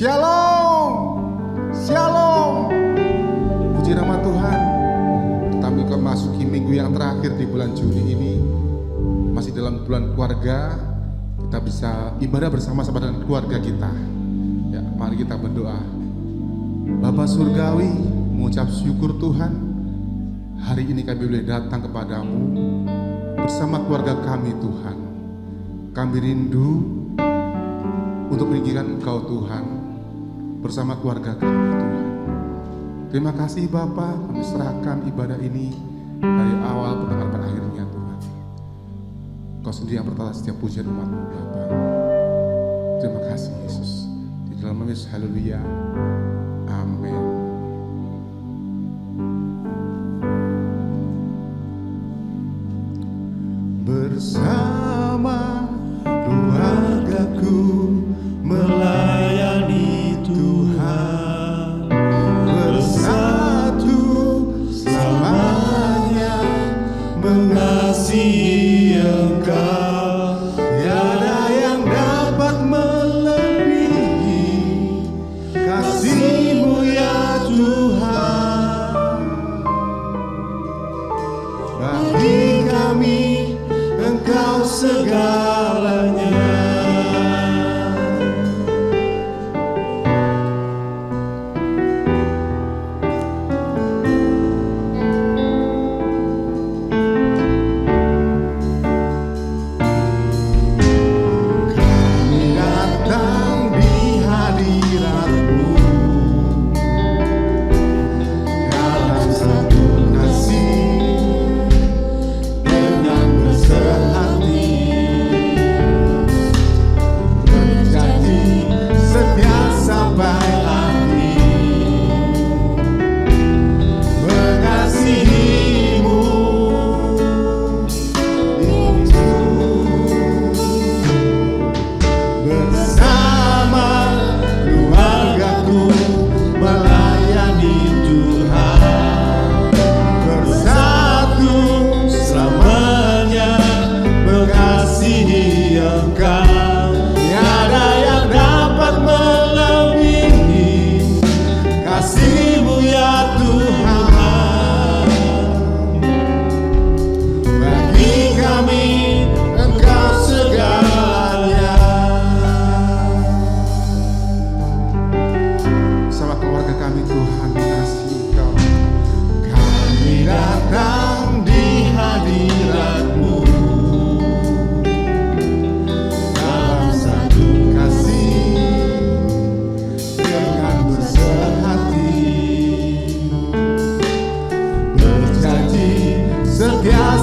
Shalom, Shalom. Puji nama Tuhan. Kami akan masuki minggu yang terakhir di bulan Juni ini. Masih dalam bulan keluarga. Kita bisa ibadah bersama-sama dengan keluarga kita. Ya, mari kita berdoa. Bapa Surgawi, mengucap syukur Tuhan. Hari ini kami boleh datang kepadamu bersama keluarga kami Tuhan. Kami rindu untuk meninggikan Engkau Tuhan bersama keluarga kami Tuhan. Terima kasih Bapa, kami serahkan ibadah ini dari awal sampai akhirnya Tuhan. Kau sendiri yang bertata setiap pujian umat-Mu Bapa. Terima kasih Yesus. Di dalam nama Yesus, haleluya. Amin. Bersama keluargaku melayani Tuhan, bersatu selamanya mengasihi Engkau. Tiada yang dapat melebihi kasih-Mu ya Tuhan. Bagi kami Engkau segalanya.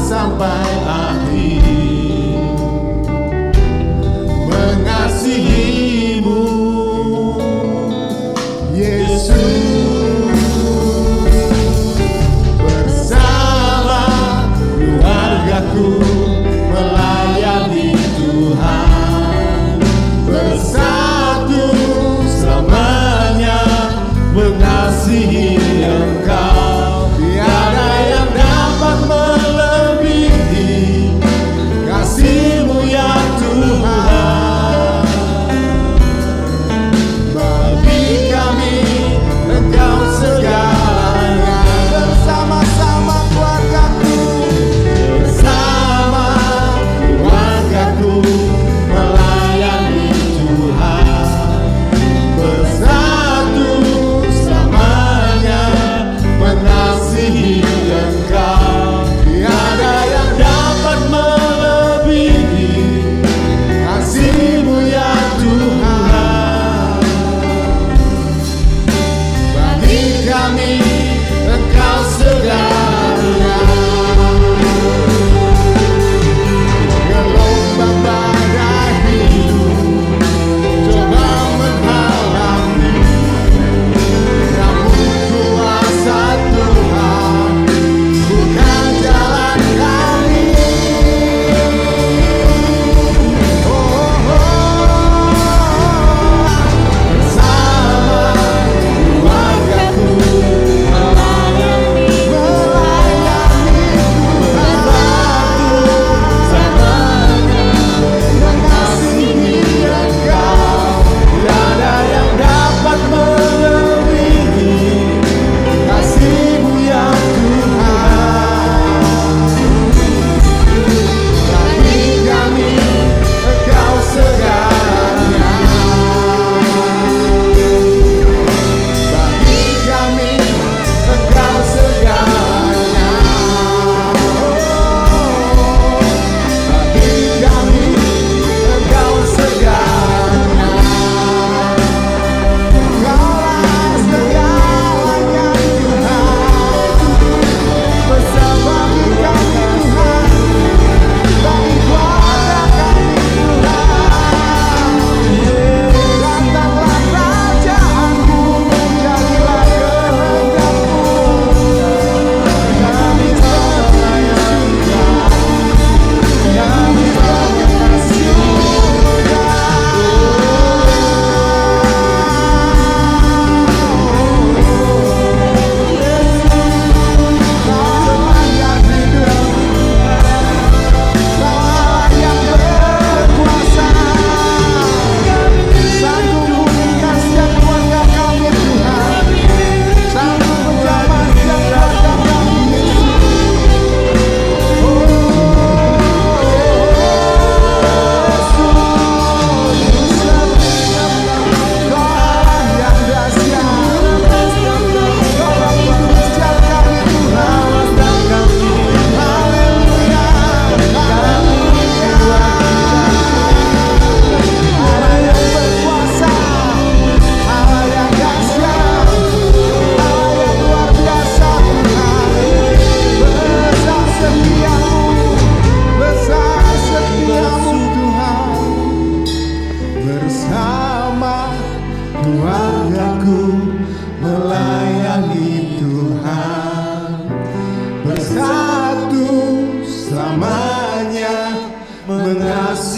Sampai akhir mengasihi-Mu Yesus. Bersama keluargaku melayani Tuhan, bersatu selamanya mengasihi Engkau. Tiada yang dapat melebihi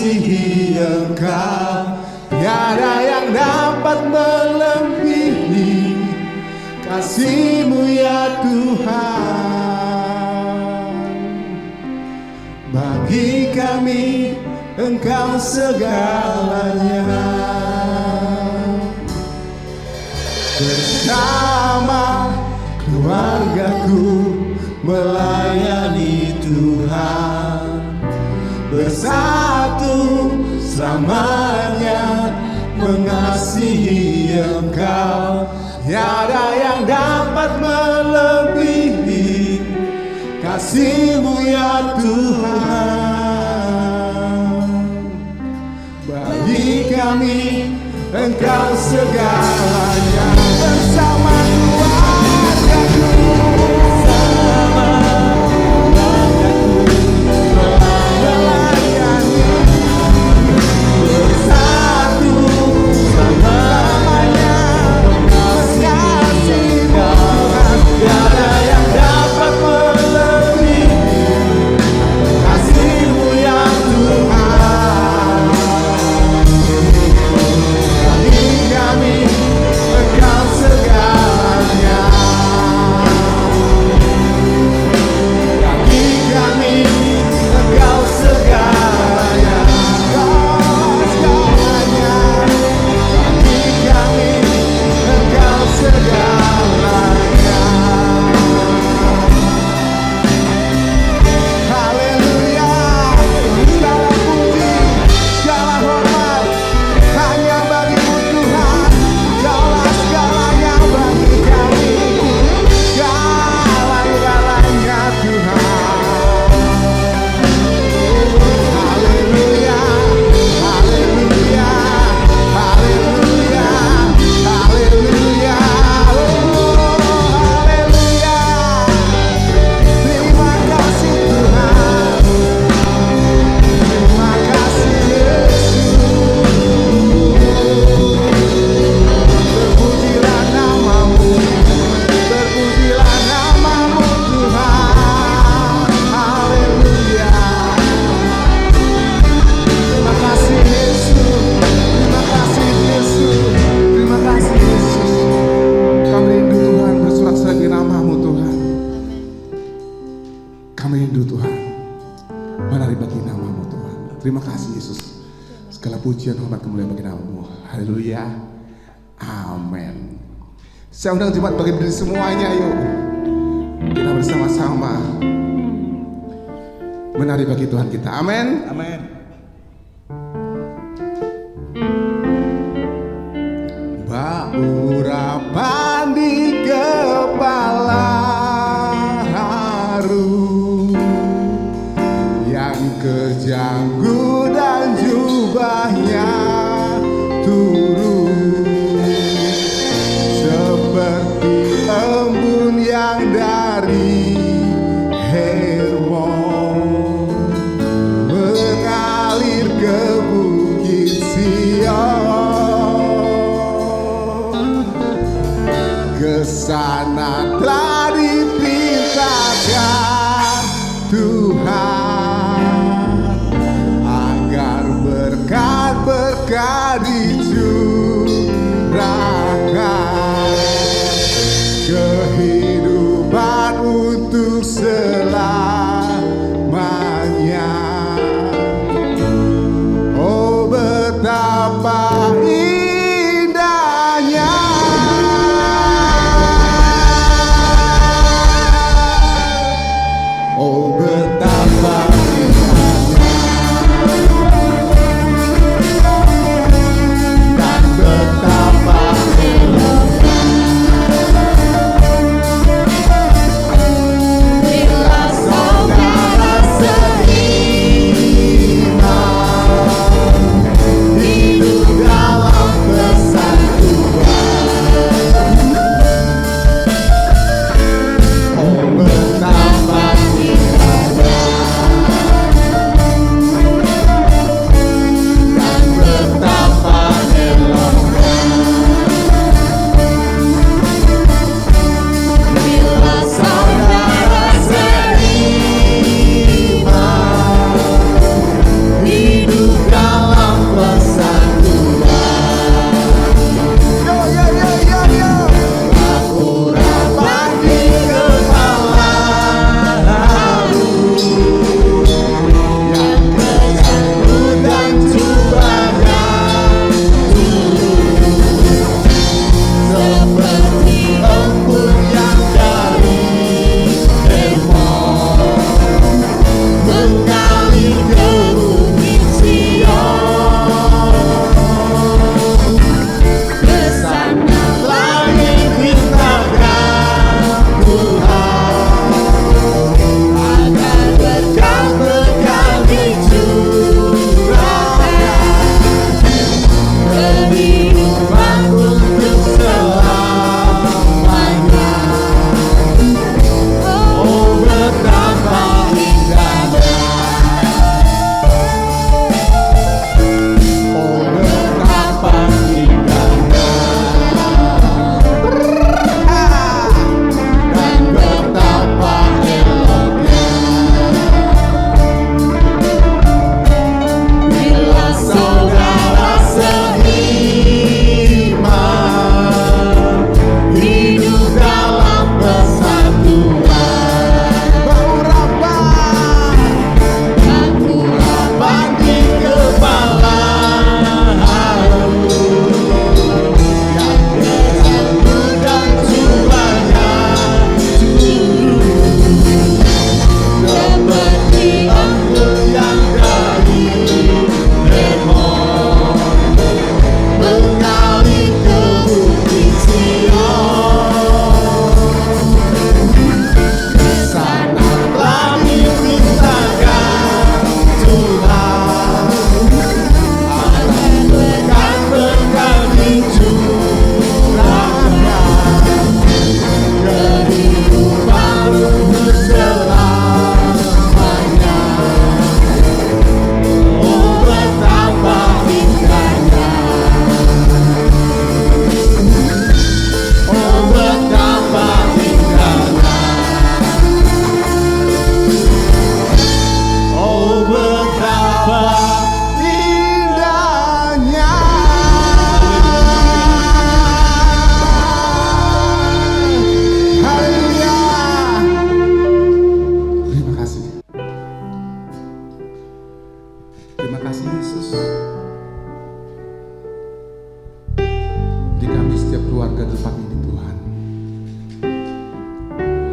mengasihi Engkau, tiada yang dapat melebihi kasih-Mu ya Tuhan. Bagi kami Engkau segalanya. Bersama keluargaku melayani Tuhan, bersatu selamanya mengasihi Engkau, tiada yang dapat melebihi kasih-Mu ya Tuhan. Bagi kami Engkau segalanya. Bersama keluargaku melayani, bersatu selamanya mengasihi Tuhan, tiada yang dapat melebihi kasih-Mu ya Tuhan. Bagi kami Engkau segalanya. Bagi kami Engkau segalanya. Segalanya. Bagi kami Engkau segalanya. Haleluya. Segala puji, segala hormat hanya bagi-Mu Tuhan. Kaulah segalanya bagi kami, segala-galanya Tuhan. Haleluya, haleluya, haleluya, haleluya, haleluya. Terima kasih Tuhan, terima kasih Yesus. Terpujilah nama-Mu, terpujilah nama-Mu Tuhan. Haleluya. Terima kasih Yesus, terima kasih Yesus, terima kasih Yesus. Kami rindu Tuhan bersorak-sorai di nama-Mu Tuhan. Kami rindu Tuhan menari bagi nama-Mu Tuhan. Terima kasih Yesus. Segala pujian, hormat, kemuliaan bagi nama-Mu. Haleluya. Amin. Saya undang jemaat bagi diri semuanya, yuk kita bersama-sama menari bagi Tuhan kita. Amin. Amin. Urapan di kepala harum, yang kejanggu dan jubahnya turun seperti embun yang dari Hermon mengalir ke bukit Sion. Ke sana telah diperintahkan Tuhan agar berkat-berkat dicurahkan, kehidupan untuk selamanya.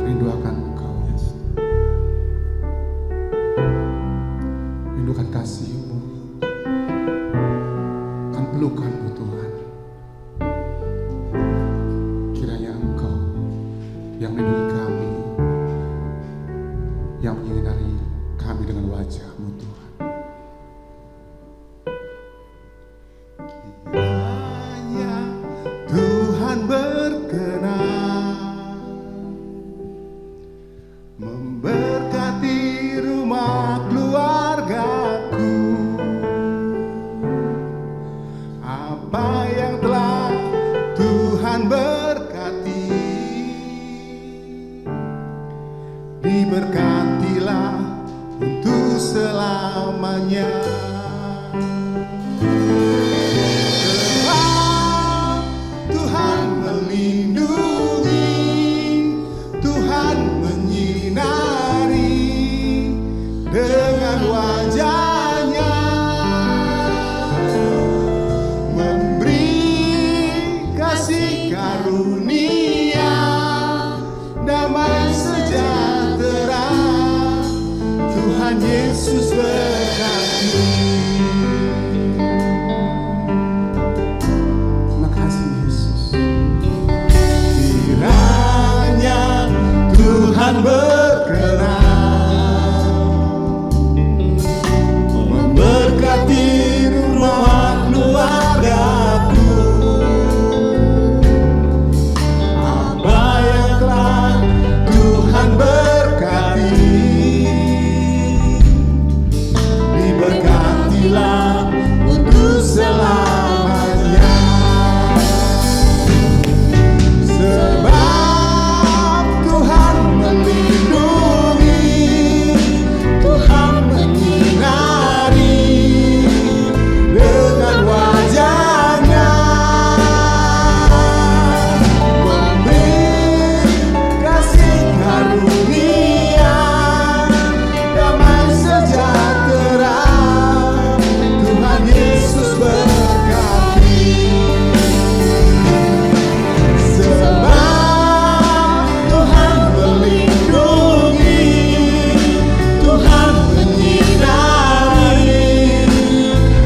rindu akan Engkau, Yesus. Rindukan kasih-Mu, akan pelukan-Mu Tuhan. Kiranya Engkau yang melindungi kami, yang menyinari kami dengan wajah-Mu Tuhan. Kiranya Tuhan berkenan memberkati rumah keluargaku. Apa yang telah Tuhan berkati, diberkatilah untuk selamanya. Sebab Tuhan melindungi, Tuhan menyinari dengan wajah-Nya, memberi kasih karunia, damai sejahtera. Tuhan Yesus berkati. Terima kasih Yesus. Kiranya Tuhan berkenan memberkati rumah keluargaku. Apa yang telah Tuhan berkati, diberkatilah untuk selamanya. Sebab Tuhan melindungi, Tuhan menyinari dengan wajah-Nya, memberi kasih karunia, damai sejahtera. Tuhan Yesus berkati. Sebab Tuhan melindungi, Tuhan menyinari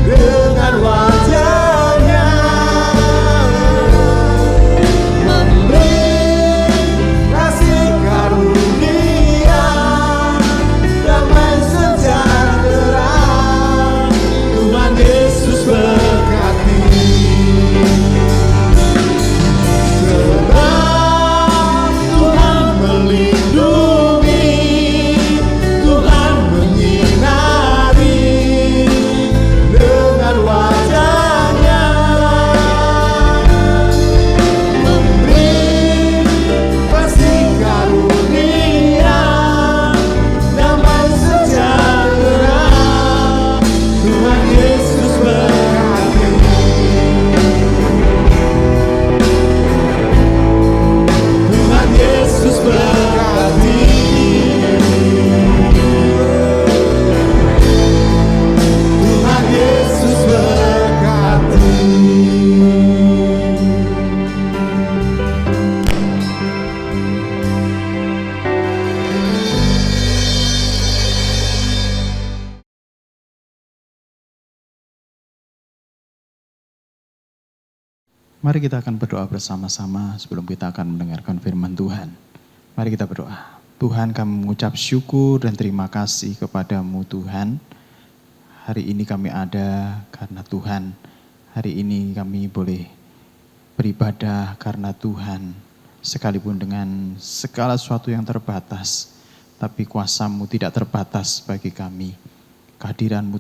dengan wajah-Nya, memberi kasih karunia, damai sejahtera. Tuhan Yesus berkati. Sebab Tuhan melindungi, Tuhan menyinari dengan wajah-Nya, memberi kasih karunia, damai sejahtera. Tuhan Yesus berkati. Tuhan Yesus berkati. Tuhan Yesus berkati. Mari kita akan berdoa bersama-sama sebelum kita akan mendengarkan firman Tuhan. Mari kita berdoa. Tuhan, kami mengucap syukur dan terima kasih kepadamu Tuhan. Hari ini kami ada karena Tuhan. Hari ini kami boleh beribadah karena Tuhan. Sekalipun dengan segala sesuatu yang terbatas, tapi kuasa-Mu tidak terbatas bagi kami. Kehadiran-Mu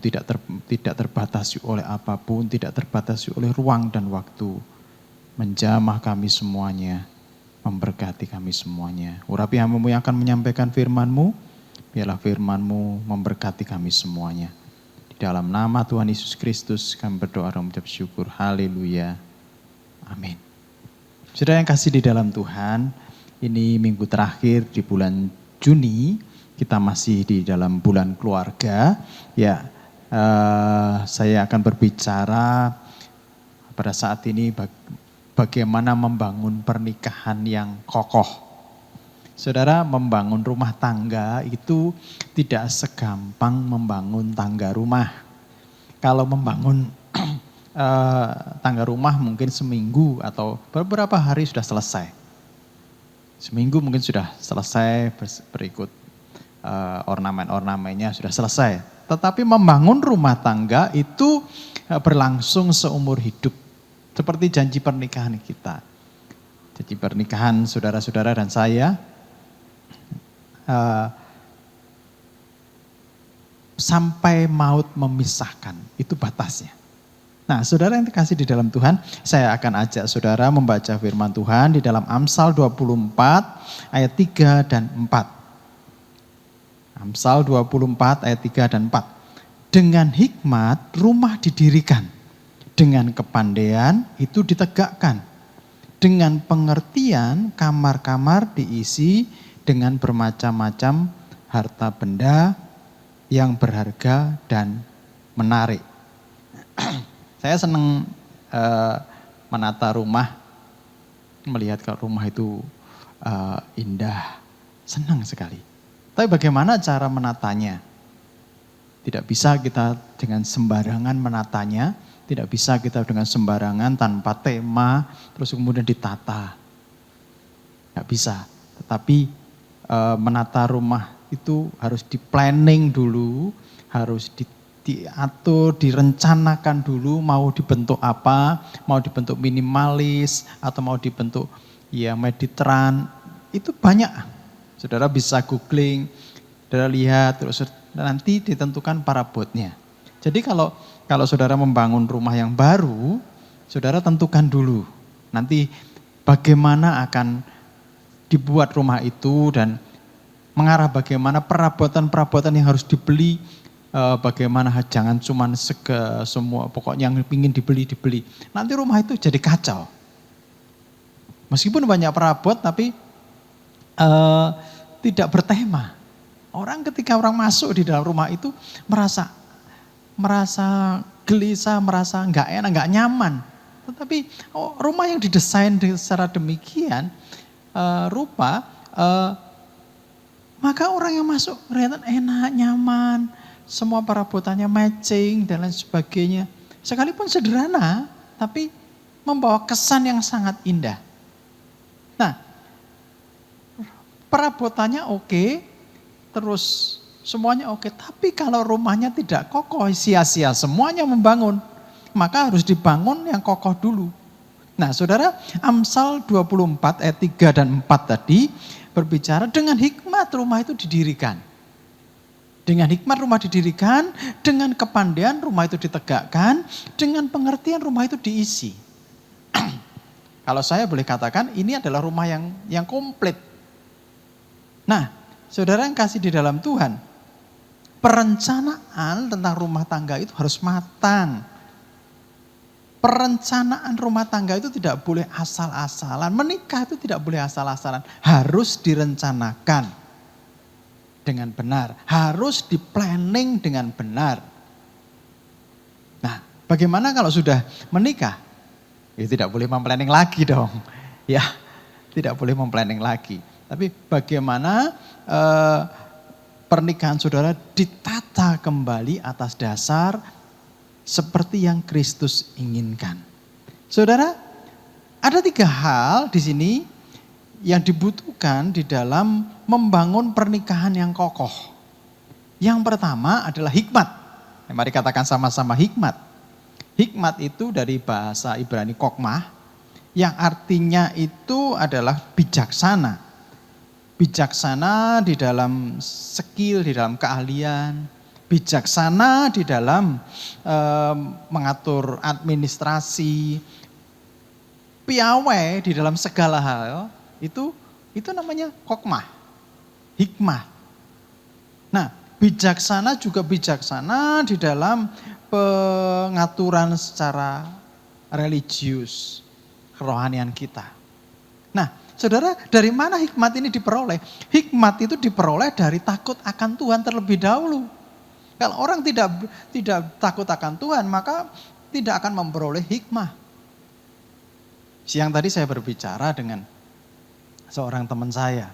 tidak terbatasi oleh apapun, tidak terbatasi oleh ruang dan waktu. Menjamah kami semuanya, memberkati kami semuanya. Urapi hamba-Mu yang akan menyampaikan firman-Mu, biarlah firman-Mu memberkati kami semuanya. Di dalam nama Tuhan Yesus Kristus kami berdoa dan mengucap syukur. Haleluya. Amin. Saudara yang kasih di dalam Tuhan, ini minggu terakhir di bulan Juni, kita masih di dalam bulan keluarga. Ya, saya akan berbicara pada saat ini bagaimana membangun pernikahan yang kokoh. Saudara, membangun rumah tangga itu tidak segampang membangun tangga rumah. Kalau membangun tangga rumah mungkin seminggu atau beberapa hari sudah selesai. Seminggu mungkin sudah selesai, berikut ornamen-ornamennya sudah selesai. Tetapi membangun rumah tangga itu berlangsung seumur hidup. Seperti janji pernikahan kita. Janji pernikahan saudara-saudara dan saya, sampai maut memisahkan, itu batasnya. Nah, saudara yang dikasih di dalam Tuhan, saya akan ajak saudara membaca firman Tuhan di dalam Amsal 24 ayat 3 dan 4. Amsal 24 ayat 3 dan 4. Dengan hikmat rumah didirikan, dengan kepandaian itu ditegakkan, dengan pengertian kamar-kamar diisi dengan bermacam-macam harta benda yang berharga dan menarik. Saya senang menata rumah, melihat kalau rumah itu indah, senang sekali. Tapi bagaimana cara menatanya? Tidak bisa kita dengan sembarangan menatanya, tidak bisa kita dengan sembarangan tanpa tema, terus kemudian ditata. Tidak bisa, tetapi menata rumah itu harus di-planning dulu, harus diatur, direncanakan dulu mau dibentuk apa, mau dibentuk minimalis atau mau dibentuk ya mediterran, itu banyak. Saudara bisa googling, saudara lihat, terus nanti ditentukan parabotnya. Jadi kalau saudara membangun rumah yang baru, saudara tentukan dulu nanti bagaimana akan dibuat rumah itu dan mengarah bagaimana perabotan-perabotan yang harus dibeli, bagaimana jangan cuma semua pokoknya yang ingin dibeli. Nanti rumah itu jadi kacau. Meskipun banyak perabot tapi tidak bertema. Orang ketika orang masuk di dalam rumah itu merasa gelisah, merasa nggak enak, nggak nyaman. Tetapi rumah yang didesain secara demikian rupa, maka orang yang masuk kelihatan enak, nyaman, semua perabotannya matching dan lain sebagainya. Sekalipun sederhana, tapi membawa kesan yang sangat indah. Nah, perabotannya oke, terus semuanya oke, tapi kalau rumahnya tidak kokoh, sia-sia semuanya membangun, maka harus dibangun yang kokoh dulu. Nah, saudara, Amsal 24 ayat 3 dan 4 tadi berbicara dengan hikmat rumah itu didirikan. Dengan hikmat rumah didirikan, dengan kepandaian rumah itu ditegakkan, dengan pengertian rumah itu diisi. Kalau saya boleh katakan ini adalah rumah yang komplit. Nah, saudara yang kasih di dalam Tuhan, perencanaan tentang rumah tangga itu harus matang. Perencanaan rumah tangga itu tidak boleh asal-asalan. Menikah itu tidak boleh asal-asalan. Harus direncanakan dengan benar. Harus di-planning dengan benar. Nah, bagaimana kalau sudah menikah? Ya tidak boleh memplanning lagi dong. Ya, tidak boleh memplanning lagi. Tapi bagaimana pernikahan saudara ditata kembali atas dasar seperti yang Kristus inginkan. Saudara, ada 3 hal di sini yang dibutuhkan di dalam membangun pernikahan yang kokoh. Yang pertama adalah hikmat. Mari katakan sama-sama hikmat. Hikmat itu dari bahasa Ibrani kokmah, yang artinya itu adalah bijaksana. Bijaksana di dalam skill, di dalam keahlian. Bijaksana di dalam mengatur administrasi, piawai di dalam segala hal, itu namanya kokmah, hikmah. Nah, bijaksana juga bijaksana di dalam pengaturan secara religius, kerohanian kita. Nah, saudara, dari mana hikmat ini diperoleh? Hikmat itu diperoleh dari takut akan Tuhan terlebih dahulu. Kalau orang tidak takut akan Tuhan, maka tidak akan memperoleh hikmah. Siang tadi saya berbicara dengan seorang teman saya.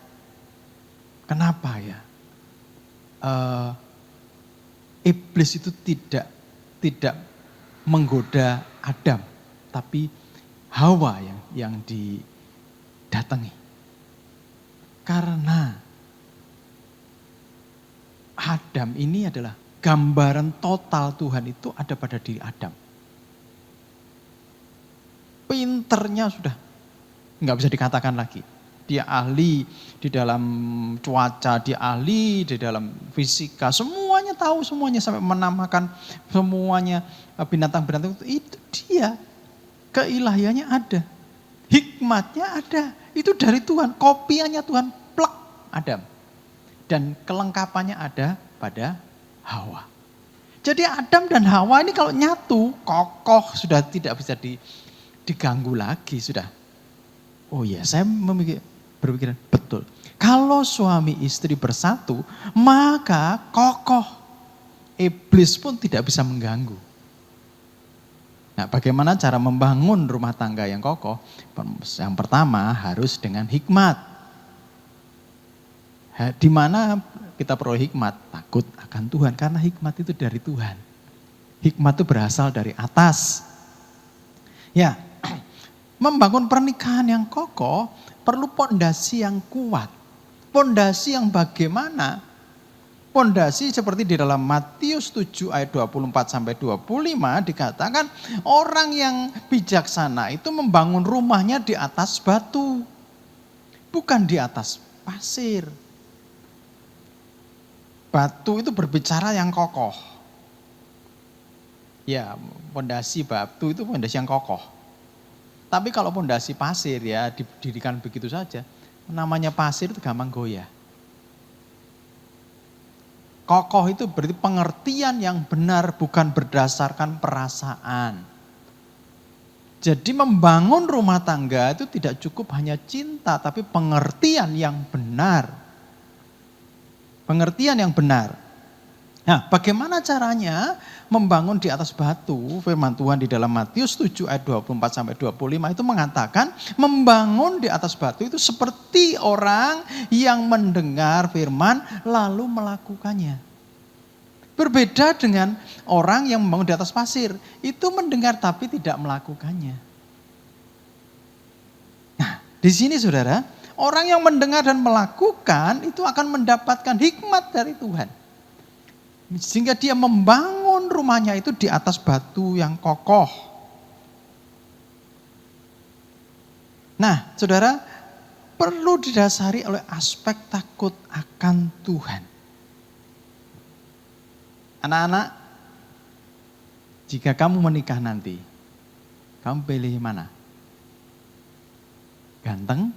Kenapa ya? Iblis itu tidak menggoda Adam, tapi Hawa yang didatangi. Karena Adam ini adalah gambaran total Tuhan itu ada pada diri Adam. Pinternya sudah nggak bisa dikatakan lagi. Dia ahli di dalam cuaca, dia ahli di dalam fisika, semuanya tahu semuanya sampai menamakan semuanya binatang-binatang itu dia. Keilahiannya ada, hikmatnya ada, itu dari Tuhan, kopiannya Tuhan plek Adam. Dan kelengkapannya ada pada Hawa. Jadi Adam dan Hawa ini kalau nyatu, kokoh, sudah tidak bisa diganggu lagi sudah. Oh iya, saya berpikiran betul. Kalau suami istri bersatu, maka kokoh. Iblis pun tidak bisa mengganggu. Nah, bagaimana cara membangun rumah tangga yang kokoh? Yang pertama harus dengan hikmat. Di mana kita perlu hikmat? Takut akan Tuhan, karena hikmat itu dari Tuhan. Hikmat itu berasal dari atas. Ya, membangun pernikahan yang kokoh perlu pondasi yang kuat. Pondasi yang bagaimana? Pondasi seperti di dalam Matius 7 ayat 24 sampai 25 dikatakan orang yang bijaksana itu membangun rumahnya di atas batu, bukan di atas pasir. Batu itu berbicara yang kokoh. Ya, pondasi batu itu pondasi yang kokoh. Tapi kalau pondasi pasir ya didirikan begitu saja, namanya pasir itu gampang goyah. Kokoh itu berarti pengertian yang benar, bukan berdasarkan perasaan. Jadi membangun rumah tangga itu tidak cukup hanya cinta, tapi pengertian yang benar. Pengertian yang benar. Nah, bagaimana caranya membangun di atas batu? Firman Tuhan di dalam Matius 7 ayat 24 sampai 25 itu mengatakan membangun di atas batu itu seperti orang yang mendengar firman lalu melakukannya. Berbeda dengan orang yang membangun di atas pasir, itu mendengar tapi tidak melakukannya. Nah, di sini saudara, orang yang mendengar dan melakukan itu akan mendapatkan hikmat dari Tuhan. Sehingga dia membangun rumahnya itu di atas batu yang kokoh. Nah, saudara, perlu didasari oleh aspek takut akan Tuhan. Anak-anak, jika kamu menikah nanti, kamu pilih mana? Ganteng,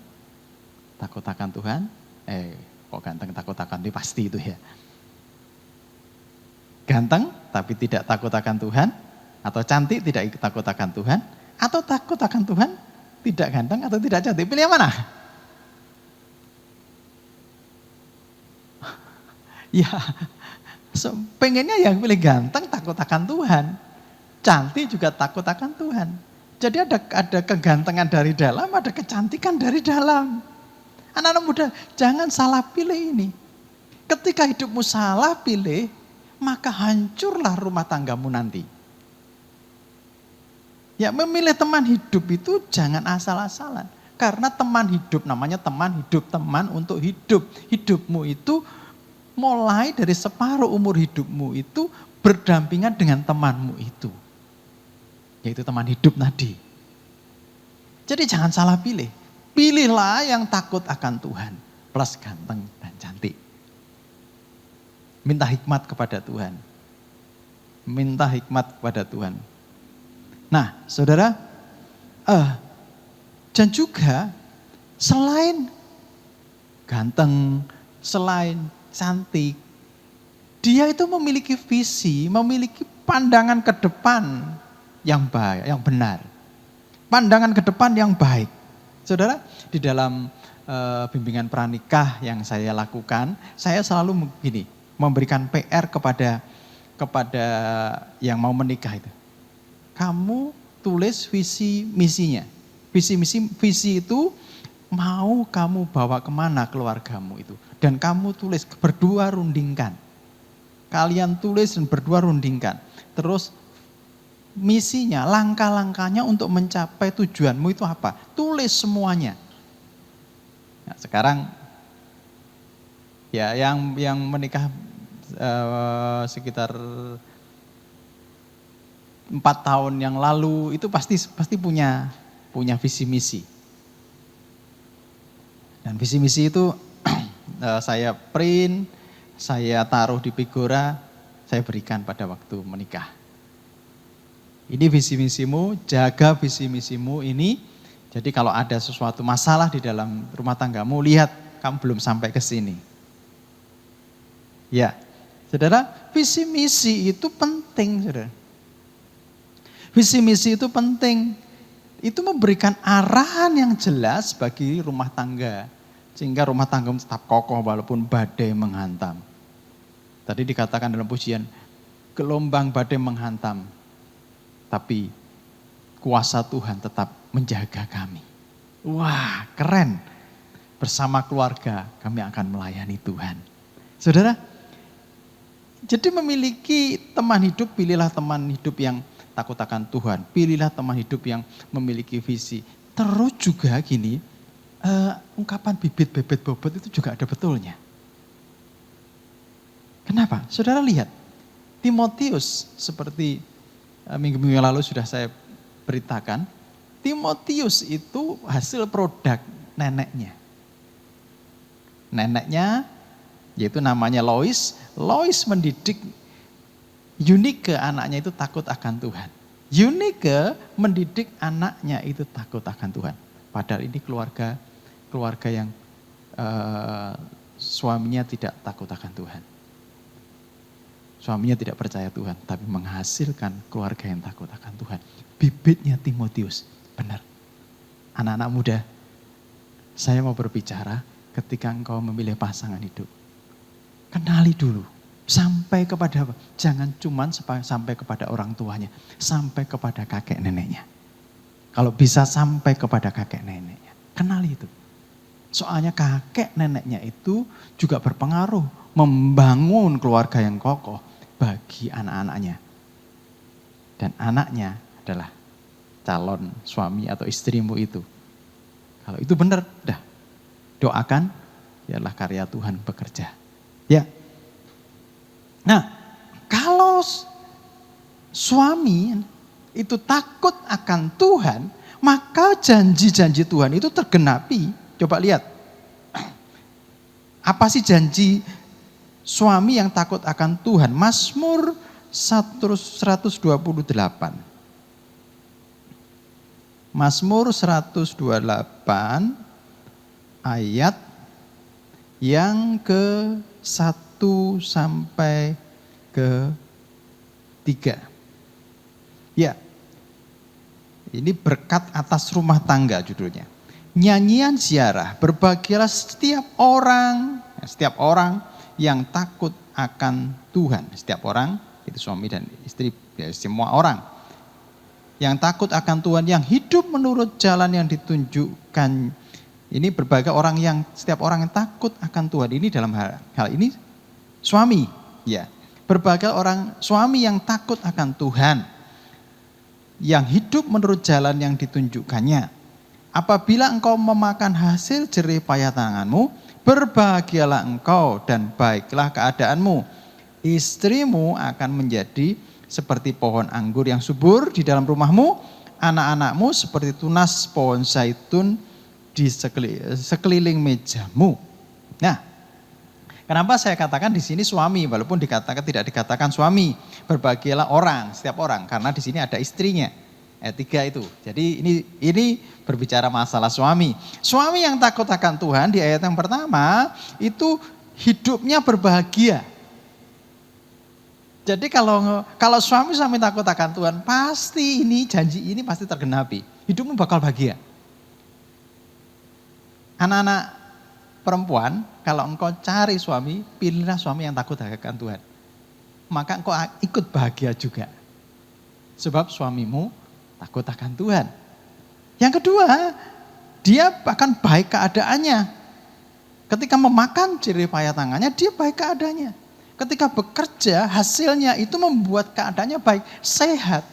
takut akan Tuhan? Kok ganteng takut akan Tuhan? Pasti itu ya. Ganteng tapi tidak takut akan Tuhan, atau cantik tidak takut akan Tuhan, atau takut akan Tuhan, tidak ganteng atau tidak cantik. Pilih yang mana? Ya, pengennya yang pilih ganteng takut akan Tuhan, cantik juga takut akan Tuhan. Jadi ada kegantengan dari dalam, ada kecantikan dari dalam. Anak-anak muda, jangan salah pilih ini. Ketika hidupmu salah pilih, maka hancurlah rumah tanggamu nanti. Ya, memilih teman hidup itu jangan asal-asalan. Karena teman hidup namanya teman hidup, teman untuk hidup. Hidupmu itu mulai dari separuh umur hidupmu itu berdampingan dengan temanmu itu. Yaitu teman hidup tadi. Jadi jangan salah pilih. Pilihlah yang takut akan Tuhan. Plus ganteng dan cantik. Minta hikmat kepada Tuhan. Minta hikmat kepada Tuhan. Nah, saudara, dan juga selain ganteng, selain cantik, dia itu memiliki visi, memiliki pandangan ke depan yang baik, yang benar. Pandangan ke depan yang baik. Saudara, di dalam bimbingan pranikah yang saya lakukan, saya selalu begini, memberikan PR kepada yang mau menikah itu. Kamu tulis visi misinya. Visi itu mau kamu bawa kemana keluargamu itu. Dan kamu tulis, berdua rundingkan. Kalian tulis dan berdua rundingkan. Terus misinya, langkah-langkahnya untuk mencapai tujuanmu itu apa? Tulis semuanya. Nah, sekarang ya yang menikah sekitar 4 tahun yang lalu itu pasti punya visi misi. Dan visi misi itu saya print, saya taruh di Figura, saya berikan pada waktu menikah. Ini visi misimu, jaga visi misimu ini. Jadi kalau ada sesuatu masalah di dalam rumah tanggamu, lihat kamu belum sampai ke sini. Ya, saudara, visi misi itu penting, saudara. Visi misi itu penting. Itu memberikan arahan yang jelas bagi rumah tangga. Sehingga rumah tangga tetap kokoh walaupun badai menghantam. Tadi dikatakan dalam pujian, gelombang badai menghantam. Tapi kuasa Tuhan tetap menjaga kami. Wah, keren. Bersama keluarga kami akan melayani Tuhan. Saudara, jadi memiliki teman hidup, pilihlah teman hidup yang takut akan Tuhan. Pilihlah teman hidup yang memiliki visi. Terus juga gini, ungkapan bibit bebet bobot itu juga ada betulnya. Kenapa? Saudara lihat, Timotius seperti minggu-minggu yang lalu sudah saya beritakan, Timotius itu hasil produk neneknya. Neneknya yaitu namanya Lois. Lois mendidik Eunike, anaknya itu takut akan Tuhan. Eunike mendidik anaknya itu takut akan Tuhan. Padahal ini keluarga yang suaminya tidak takut akan Tuhan. Suaminya tidak percaya Tuhan, tapi menghasilkan keluarga yang takut akan Tuhan. Bibitnya Timotius, benar. Anak-anak muda, saya mau berbicara ketika engkau memilih pasangan hidup. Kenali dulu. Sampai kepada apa? Jangan cuma sampai kepada orang tuanya, sampai kepada kakek neneknya. Kalau bisa sampai kepada kakek neneknya, kenali itu. Soalnya kakek neneknya itu juga berpengaruh membangun keluarga yang kokoh bagi anak-anaknya. Dan anaknya adalah calon suami atau istrimu itu. Kalau itu benar, dah doakan, biarlah karya Tuhan bekerja. Ya. Nah, kalau suami itu takut akan Tuhan, maka janji-janji Tuhan itu tergenapi. Coba lihat, apa sih janji suami yang takut akan Tuhan? Mazmur 128. Mazmur 128 ayat yang ke-1 sampai ke-3. Ya, ini berkat atas rumah tangga judulnya. Nyanyian ziarah, berbahagialah setiap orang yang takut akan Tuhan. Setiap orang, itu suami dan istri, ya, semua orang. Yang takut akan Tuhan, yang hidup menurut jalan yang ditunjukkan. Ini berbagai orang setiap orang yang takut akan Tuhan. Ini dalam hal ini suami, ya. Berbagai orang suami yang takut akan Tuhan. Yang hidup menurut jalan yang ditunjukkannya. Apabila engkau memakan hasil jerih payah tanganmu, berbahagialah engkau dan baiklah keadaanmu. Istrimu akan menjadi seperti pohon anggur yang subur di dalam rumahmu, anak-anakmu seperti tunas pohon zaitun di sekeliling mejamu. Nah, kenapa saya katakan di sini suami, walaupun tidak dikatakan suami, berbahagialah orang, setiap orang, karena di sini ada istrinya. Ayat 3 itu. Jadi ini berbicara masalah suami. Suami yang takut akan Tuhan di ayat yang pertama itu hidupnya berbahagia. Jadi kalau suami takut akan Tuhan, pasti janji ini pasti tergenapi. Hidupmu bakal bahagia. Anak-anak perempuan, kalau engkau cari suami, pilihlah suami yang takut akan Tuhan. Maka engkau ikut bahagia juga. Sebab suamimu takut akan Tuhan. Yang kedua, dia bahkan baik keadaannya. Ketika memakan jerih payah tangannya, dia baik keadaannya. Ketika bekerja, hasilnya itu membuat keadaannya baik, sehat.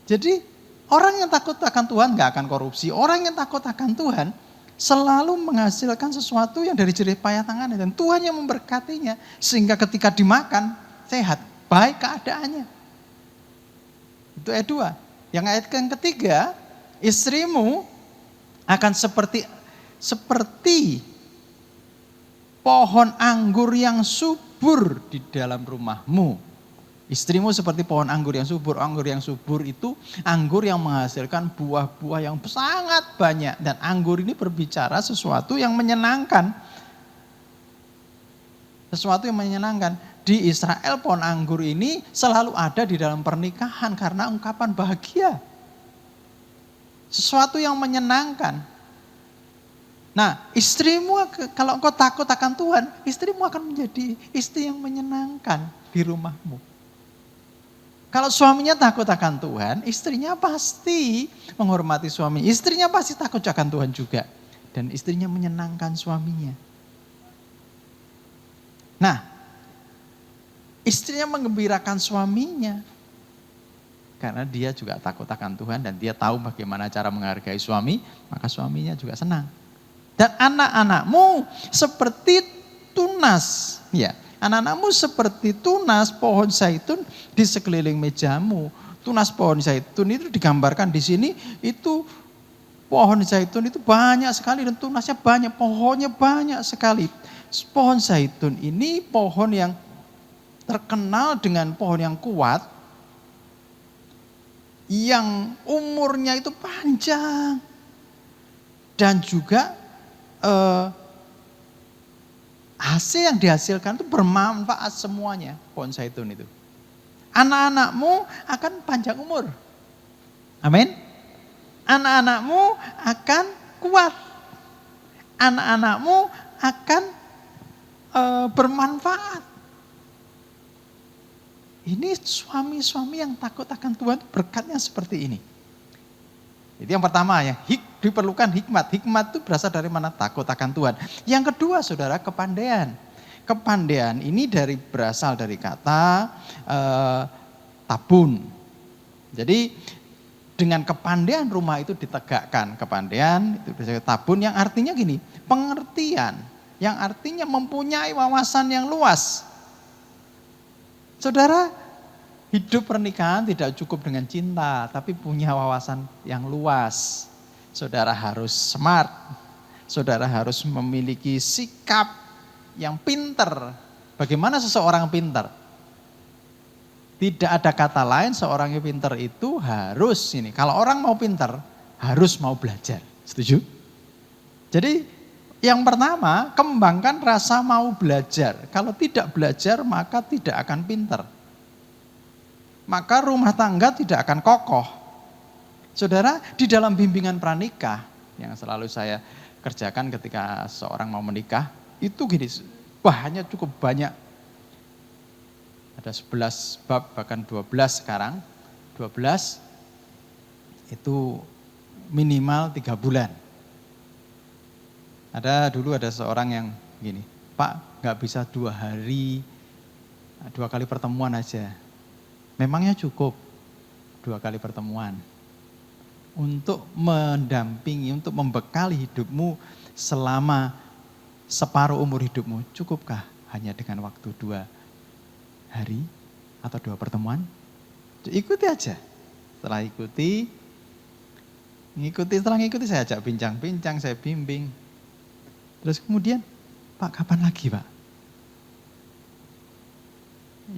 Jadi orang yang takut akan Tuhan gak akan korupsi. Orang yang takut akan Tuhan selalu menghasilkan sesuatu yang dari jerih payah tangannya. Dan Tuhan yang memberkatinya. Sehingga ketika dimakan, sehat, baik keadaannya. Itu ayat 2. Yang ayat yang ketiga, istrimu akan seperti pohon anggur yang subur di dalam rumahmu. Istrimu seperti pohon anggur yang subur. Anggur yang subur itu anggur yang menghasilkan buah-buah yang sangat banyak. Dan anggur ini berbicara sesuatu yang menyenangkan. Sesuatu yang menyenangkan. Di Israel pohon anggur ini selalu ada di dalam pernikahan karena ungkapan bahagia. Sesuatu yang menyenangkan. Nah, istrimu kalau engkau takut akan Tuhan, istrimu akan menjadi istri yang menyenangkan di rumahmu. Kalau suaminya takut akan Tuhan, istrinya pasti menghormati suami. Istrinya pasti takut akan Tuhan juga. Dan istrinya menyenangkan suaminya. Nah, istrinya menggembirakan suaminya. Karena dia juga takut akan Tuhan dan dia tahu bagaimana cara menghargai suami, maka suaminya juga senang. Dan anak-anakmu seperti tunas, ya. Anak-anakmu seperti tunas pohon zaitun di sekeliling mejamu. Tunas pohon zaitun itu digambarkan di sini, itu pohon zaitun itu banyak sekali dan tunasnya banyak, pohonnya banyak sekali. Pohon zaitun ini pohon yang terkenal dengan pohon yang kuat, yang umurnya itu panjang dan juga hasil yang dihasilkan itu bermanfaat semuanya, pohon zaitun itu. Anak-anakmu akan panjang umur. Amin. Anak-anakmu akan kuat. Anak-anakmu akan bermanfaat. Ini suami-suami yang takut akan Tuhan berkatnya seperti ini. Itu yang pertama ya, diperlukan hikmat. Hikmat itu berasal dari mana? Takut akan Tuhan. Yang kedua saudara, kepandaian. Kepandaian ini berasal dari kata tabun. Jadi dengan kepandaian rumah itu ditegakkan. Kepandaian itu berasal dari tabun yang artinya gini, pengertian. Yang artinya mempunyai wawasan yang luas. Saudara, hidup pernikahan tidak cukup dengan cinta, tapi punya wawasan yang luas. Saudara harus smart, saudara harus memiliki sikap yang pinter. Bagaimana seseorang pinter? Tidak ada kata lain seorang yang pinter itu harus ini. Kalau orang mau pinter, harus mau belajar. Setuju? Jadi yang pertama, kembangkan rasa mau belajar. Kalau tidak belajar, maka tidak akan pinter. Maka rumah tangga tidak akan kokoh. Saudara, di dalam bimbingan pranikah yang selalu saya kerjakan ketika seorang mau menikah, itu gini, bahannya cukup banyak. Ada 11 bab, bahkan 12 sekarang. 12 itu minimal 3 bulan. Dulu ada seorang yang gini, Pak gak bisa 2 hari, 2 kali pertemuan aja. Memangnya cukup 2 kali pertemuan untuk mendampingi, untuk membekali hidupmu selama separuh umur hidupmu. Cukupkah hanya dengan waktu 2 hari atau 2 pertemuan? Ikuti aja. Setelah ngikuti saya ajak bincang-bincang, saya bimbing. Terus kemudian, Pak kapan lagi Pak?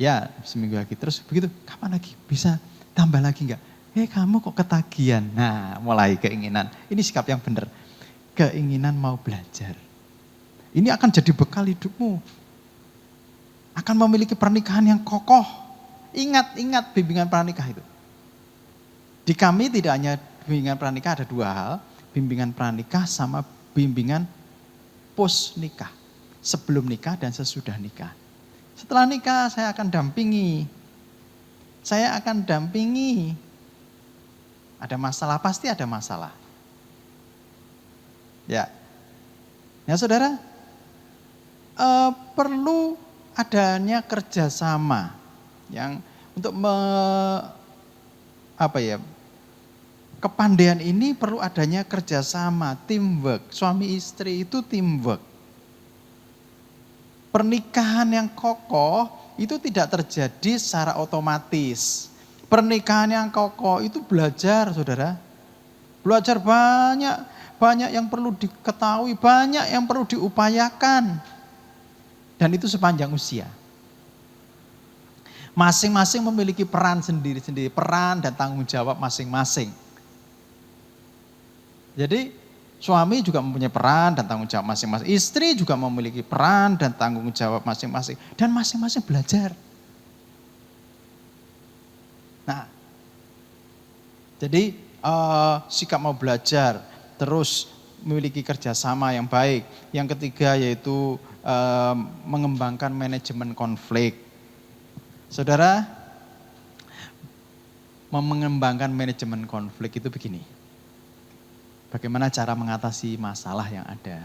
Ya seminggu lagi, terus begitu, kapan lagi? Bisa tambah lagi enggak? Kamu kok ketagihan? Nah mulai keinginan, ini sikap yang benar. Keinginan mau belajar. Ini akan jadi bekal hidupmu. Akan memiliki pernikahan yang kokoh. Ingat bimbingan pranikah itu. Di kami tidak hanya bimbingan pranikah, ada 2 hal. Bimbingan pranikah sama bimbingan post nikah, sebelum nikah dan sesudah nikah. Setelah nikah saya akan dampingi Ada masalah, pasti ada masalah. Ya, ya saudara, perlu adanya kerjasama yang untuk kepandaian ini perlu adanya kerjasama, teamwork. Suami istri itu teamwork. Pernikahan yang kokoh itu tidak terjadi secara otomatis. Pernikahan yang kokoh itu belajar, saudara. Belajar banyak yang perlu diketahui, banyak yang perlu diupayakan. Dan itu sepanjang usia. Masing-masing memiliki peran sendiri-sendiri, peran dan tanggung jawab masing-masing. Jadi suami juga mempunyai peran dan tanggung jawab masing-masing. Istri juga memiliki peran dan tanggung jawab masing-masing. Dan masing-masing belajar. Nah, jadi sikap mau belajar, terus memiliki kerjasama yang baik. Yang ketiga yaitu mengembangkan manajemen konflik. Saudara, mengembangkan manajemen konflik itu begini. Bagaimana cara mengatasi masalah yang ada.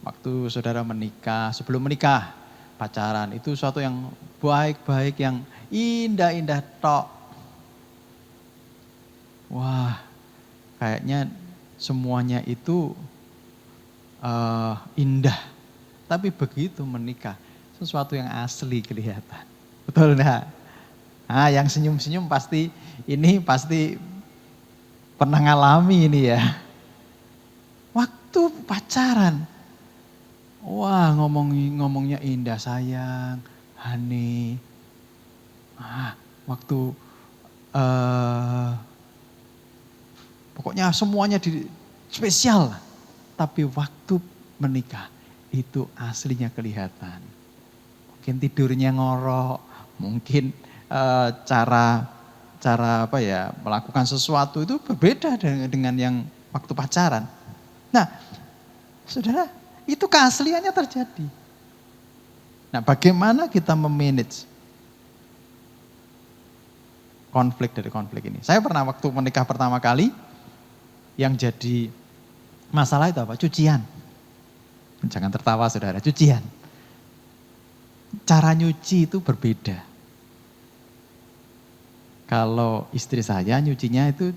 Waktu saudara menikah, sebelum menikah, pacaran itu suatu yang baik-baik, yang indah-indah tok. Wah, kayaknya semuanya itu indah. Tapi begitu menikah, sesuatu yang asli kelihatan. Betul enggak? Nah, yang senyum-senyum pasti pernah ngalami ini ya. Waktu pacaran, wah ngomongnya indah sayang, honey. Waktu pokoknya semuanya spesial. Tapi waktu menikah itu aslinya kelihatan. Mungkin tidurnya ngorok, mungkin cara melakukan sesuatu itu berbeda dengan yang waktu pacaran. Nah, saudara, itu keasliannya terjadi. Nah, bagaimana kita memanage konflik dari konflik ini? Saya pernah waktu menikah pertama kali, yang jadi masalah itu apa? Cucian. Jangan tertawa saudara, cucian. Cara nyuci itu berbeda. Kalau istri saya nyucinya itu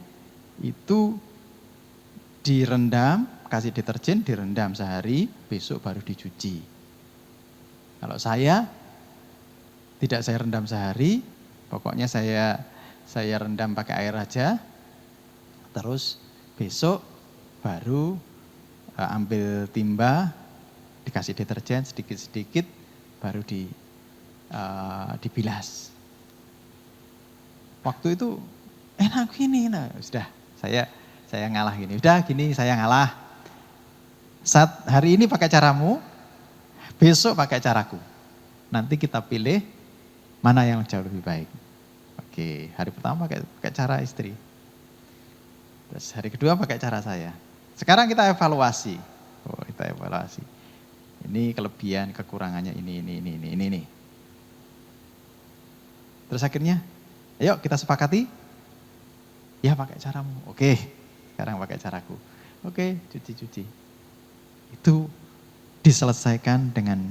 direndam, kasih deterjen, direndam sehari, besok baru dicuci. Kalau saya tidak saya rendam sehari, pokoknya saya rendam pakai air aja, terus besok baru ambil timba, dikasih deterjen sedikit-sedikit, baru dibilas. Waktu itu enak gini, nah sudah saya ngalah gini, udah gini saya ngalah. Saat hari ini pakai caramu, besok pakai caraku. Nanti kita pilih mana yang jauh lebih baik. Oke, hari pertama pakai cara istri. Terus hari kedua pakai cara saya. Sekarang kita evaluasi. Ini kelebihan, kekurangannya ini. Terus akhirnya, ayo kita sepakati. Ya pakai caramu. Oke, sekarang pakai caraku. Oke, cuci. Itu diselesaikan dengan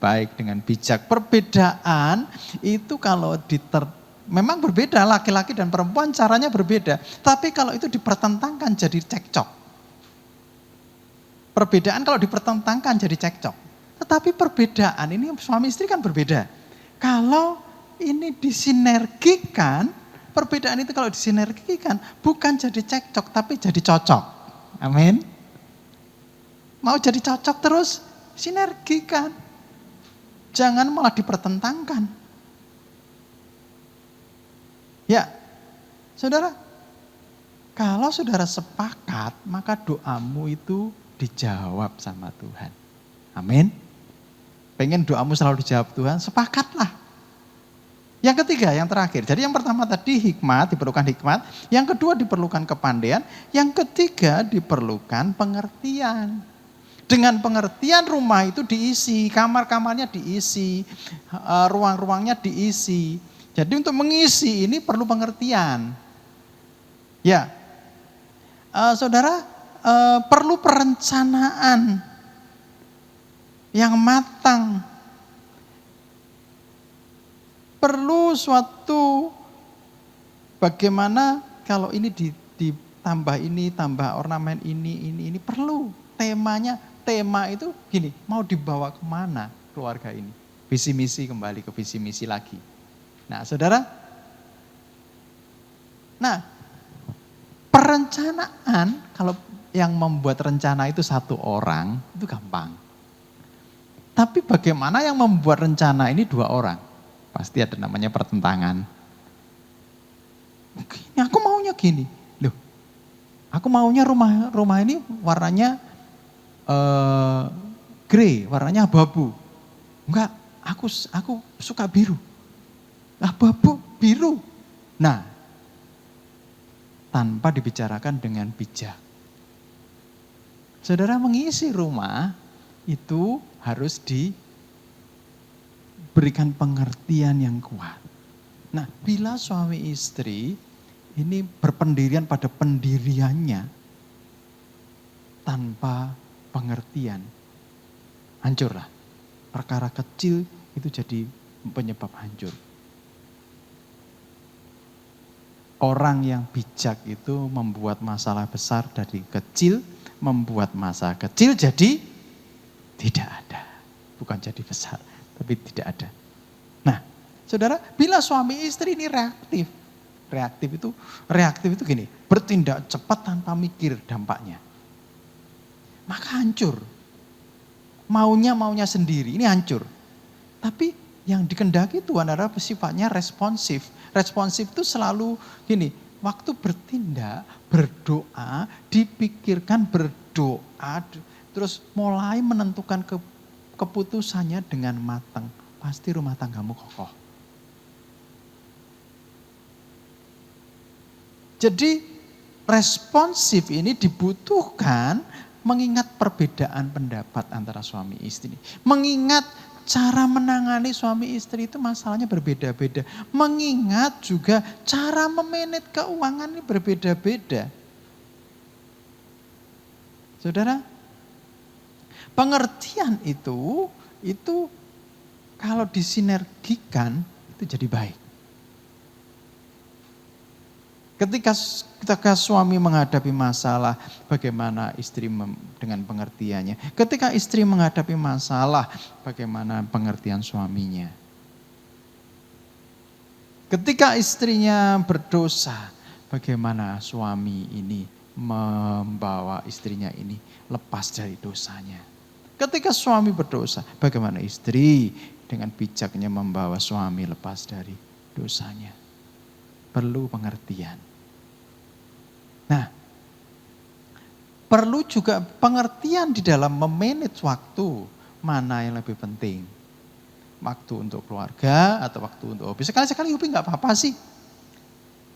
baik, dengan bijak. Perbedaan itu kalau memang berbeda, laki-laki dan perempuan caranya berbeda. Tapi kalau itu dipertentangkan jadi cekcok. Perbedaan kalau dipertentangkan jadi cekcok. Tetapi perbedaan ini suami istri kan berbeda. Kalau ini disinergikan, perbedaan itu kalau disinergikan bukan jadi cekcok tapi jadi cocok. Amin. Mau jadi cocok terus sinergikan. Jangan malah dipertentangkan. Ya, saudara, kalau saudara sepakat, maka doamu itu dijawab sama Tuhan. Amin. Pengen doamu selalu dijawab Tuhan, sepakatlah. Yang ketiga, yang terakhir. Jadi yang pertama tadi diperlukan hikmat. Yang kedua diperlukan kepandaian. Yang ketiga diperlukan pengertian. Dengan pengertian rumah itu diisi, kamar-kamarnya diisi, ruang-ruangnya diisi. Jadi untuk mengisi ini perlu pengertian. Ya, saudara, perlu perencanaan yang matang. Perlu suatu bagaimana kalau ini ditambah ini, tambah ornamen ini perlu. Tema itu gini, mau dibawa kemana keluarga ini? Visi misi, kembali ke visi misi lagi. Nah saudara, perencanaan, kalau yang membuat rencana itu satu orang, itu gampang. Tapi bagaimana yang membuat rencana ini dua orang? Pasti ada namanya pertentangan. Aku maunya gini. Loh, aku maunya rumah ini warnanya grey, warnanya abu-abu. Enggak, aku suka biru. Abu-abu, biru. Nah, tanpa dibicarakan dengan bijak. Saudara, mengisi rumah itu harus diberikan pengertian yang kuat. Nah, bila suami istri ini berpendirian pada pendiriannya tanpa pengertian, hancurlah. Perkara kecil itu jadi penyebab hancur. Orang yang bijak itu membuat masalah besar dari kecil, membuat masalah kecil jadi tidak ada. Bukan jadi besar, tapi tidak ada. Nah, saudara, bila suami istri ini reaktif itu gini, bertindak cepat tanpa mikir dampaknya. Maka hancur. Maunya sendiri, ini hancur. Tapi yang dikendaki Tuhan adalah sifatnya responsif. Responsif itu selalu gini, waktu bertindak, berdoa, dipikirkan berdoa, terus mulai menentukan keputusannya dengan matang. Pasti rumah tanggamu kokoh. Jadi responsif ini dibutuhkan mengingat perbedaan pendapat antara suami istri. Mengingat cara menangani suami istri itu masalahnya berbeda-beda. Mengingat juga cara memanage keuangan ini berbeda-beda. Saudara, pengertian itu kalau disinergikan itu jadi baik. Ketika suami menghadapi masalah, bagaimana istri dengan pengertiannya. Ketika istri menghadapi masalah, bagaimana pengertian suaminya. Ketika istrinya berdosa, bagaimana suami ini membawa istrinya ini lepas dari dosanya. Ketika suami berdosa, bagaimana istri dengan bijaknya membawa suami lepas dari dosanya. Perlu pengertian. Nah, perlu juga pengertian di dalam memanage waktu. Mana yang lebih penting? Waktu untuk keluarga atau waktu untuk hobi? Sekali-sekali hobi gak apa-apa sih.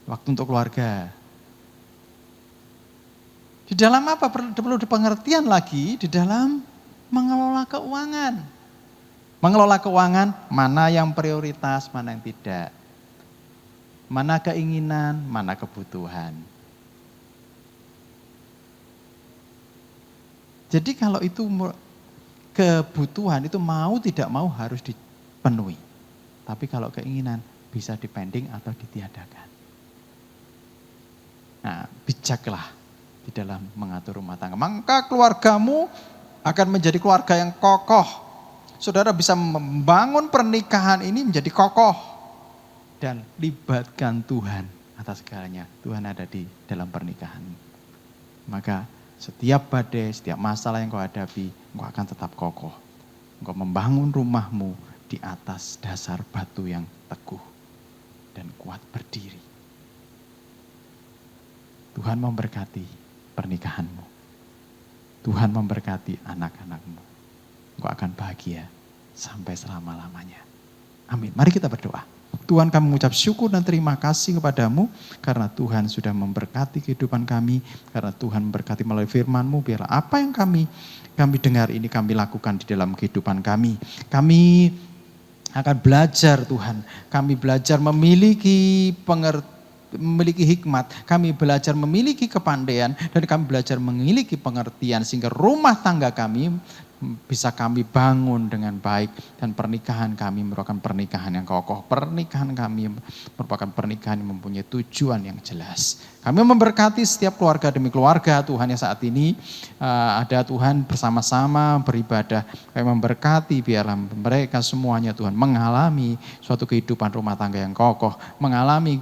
Waktu untuk keluarga. Di dalam apa? Perlu pengertian lagi di dalam mengelola keuangan. Mengelola keuangan, mana yang prioritas, mana yang tidak. Mana keinginan, mana kebutuhan. Jadi kalau itu kebutuhan itu mau tidak mau harus dipenuhi. Tapi kalau keinginan bisa dipending atau ditiadakan. Nah, bijaklah di dalam mengatur rumah tangga. Maka keluargamu akan menjadi keluarga yang kokoh. Saudara bisa membangun pernikahan ini menjadi kokoh. Dan libatkan Tuhan atas segalanya. Tuhan ada di dalam pernikahan. Maka setiap badai, setiap masalah yang kau hadapi, kau akan tetap kokoh. Kau membangun rumahmu di atas dasar batu yang teguh dan kuat berdiri. Tuhan memberkati pernikahanmu. Tuhan memberkati anak-anakmu. Kau akan bahagia sampai selama-lamanya. Amin. Mari kita berdoa. Tuhan, kami mengucap syukur dan terima kasih kepadamu karena Tuhan sudah memberkati kehidupan kami, karena Tuhan memberkati melalui firman-Mu, biarlah apa yang kami dengar ini kami lakukan di dalam kehidupan kami. Kami akan belajar Tuhan, kami belajar memiliki memiliki hikmat, kami belajar memiliki kepandaian, dan kami belajar memiliki pengertian sehingga rumah tangga kami bisa kami bangun dengan baik, dan pernikahan kami merupakan pernikahan yang kokoh. Pernikahan kami merupakan pernikahan yang mempunyai tujuan yang jelas. Kami memberkati setiap keluarga demi keluarga Tuhan yang saat ini ada Tuhan bersama-sama beribadah. Kami memberkati biarlah mereka semuanya Tuhan mengalami suatu kehidupan rumah tangga yang kokoh, mengalami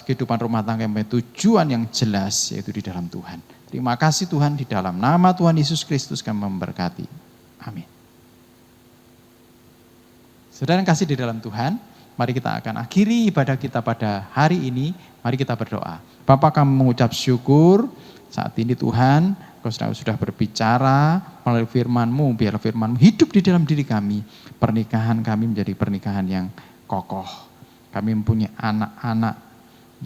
kehidupan rumah tangga yang mempunyai tujuan yang jelas, yaitu di dalam Tuhan. Terima kasih Tuhan, di dalam nama Tuhan Yesus Kristus kami memberkati. Amin. Saudara yang kasih di dalam Tuhan, mari kita akan akhiri ibadah kita pada hari ini. Mari kita berdoa. Bapa, kami mengucap syukur saat ini Tuhan, Kau sudah berbicara melalui firman-Mu, biarlah firman-Mu hidup di dalam diri kami. Pernikahan kami menjadi pernikahan yang kokoh. Kami mempunyai anak-anak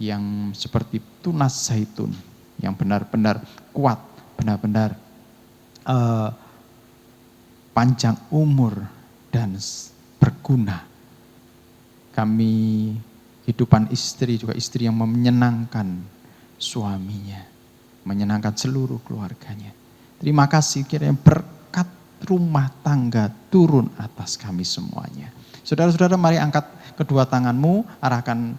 yang seperti tunas zaitun, yang benar-benar kuat, benar-benar panjang umur dan berguna. Kami kehidupan istri juga istri yang menyenangkan suaminya, menyenangkan seluruh keluarganya. Terima kasih kiranya berkat rumah tangga turun atas kami semuanya. Saudara-saudara, mari angkat kedua tanganmu, arahkan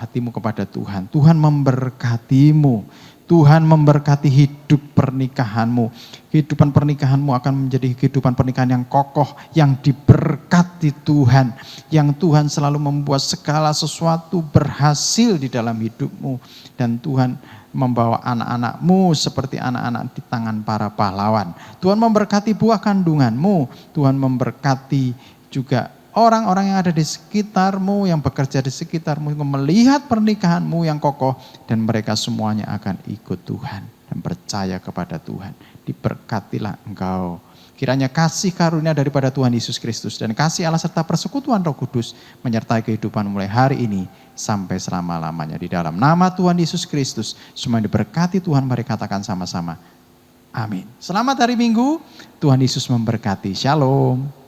hatimu kepada Tuhan. Tuhan memberkatimu. Tuhan memberkati hidup pernikahanmu. Kehidupan pernikahanmu akan menjadi kehidupan pernikahan yang kokoh, yang diberkati Tuhan. Yang Tuhan selalu membuat segala sesuatu berhasil di dalam hidupmu. Dan Tuhan membawa anak-anakmu seperti anak-anak di tangan para pahlawan. Tuhan memberkati buah kandunganmu. Tuhan memberkati juga orang-orang yang ada di sekitarmu, yang bekerja di sekitarmu, yang melihat pernikahanmu yang kokoh, dan mereka semuanya akan ikut Tuhan dan percaya kepada Tuhan. Diberkatilah engkau. Kiranya kasih karunia daripada Tuhan Yesus Kristus dan kasih Allah serta persekutuan Roh Kudus menyertai kehidupan mulai hari ini sampai selama-lamanya. Di dalam nama Tuhan Yesus Kristus, semua diberkati Tuhan, mari katakan sama-sama. Amin. Selamat hari Minggu, Tuhan Yesus memberkati. Shalom.